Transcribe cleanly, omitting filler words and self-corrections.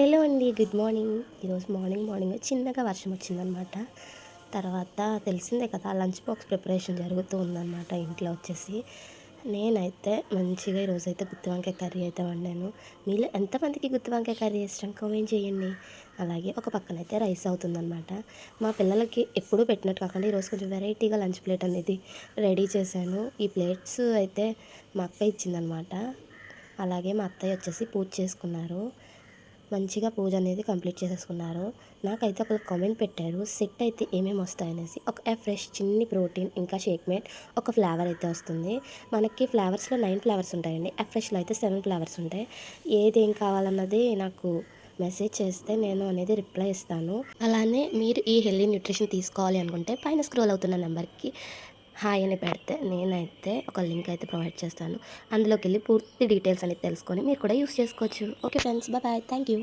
Hello అండి. Good morning. ఈరోజు morning చిన్నగా వర్షం వచ్చిందనమాట. తర్వాత తెలిసిందే కదా, లంచ్ బాక్స్ ప్రిపరేషన్ జరుగుతూ ఉందనమాట ఇంట్లో వచ్చేసి. నేనైతే మంచిగా ఈరోజైతే గుత్తి వంకాయ కర్రీ అయితే వండాను. మీలో ఎంతమందికి గుత్తి వంకాయ కర్రీ ఇష్టం కామెంట్ చేయండి. అలాగే ఒక పక్కనైతే రైస్ అవుతుందనమాట. మా పిల్లలకి ఎప్పుడూ పెట్టినట్టు కాకుండా ఈరోజు కొంచెం వెరైటీగా లంచ్ ప్లేట్ అనేది రెడీ చేశాను. ఈ ప్లేట్స్ అయితే మా అక్క ఇచ్చిందనమాట. అలాగే మా అత్తయ్య వచ్చేసి పూజ చేసుకున్నారు. మంచిగా పూజ అనేది కంప్లీట్ చేసేసుకున్నారు. నాకైతే ఒకళ్ళు కామెంట్ పెట్టారు, సెట్ అయితే ఏమేమి వస్తాయనేసి. ఒక ఫ్రెష్ చిన్ని ప్రోటీన్, ఇంకా షేక్ మేట్, ఒక ఫ్లేవర్ అయితే వస్తుంది. మనకి ఫ్లేవర్స్లో 9 ఫ్లేవర్స్ ఉంటాయండి. ఫ్రెష్లో అయితే 7 ఫ్లేవర్స్ ఉంటాయి. ఏం కావాలన్నది నాకు మెసేజ్ చేస్తే నేను అనేది రిప్లై ఇస్తాను. అలానే మీరు ఈ హెల్తీ న్యూట్రిషన్ తీసుకోవాలి అనుకుంటే పైన స్క్రోల్ అవుతున్న నెంబర్కి హాయ్ అని పెడితే నేనైతే ఒక లింక్ అయితే ప్రొవైడ్ చేస్తాను. అందులోకి వెళ్ళి పూర్తి డీటెయిల్స్ అనేది తెలుసుకొని మీరు కూడా యూస్ చేసుకోవచ్చు. Okay friends, bye. Thank you.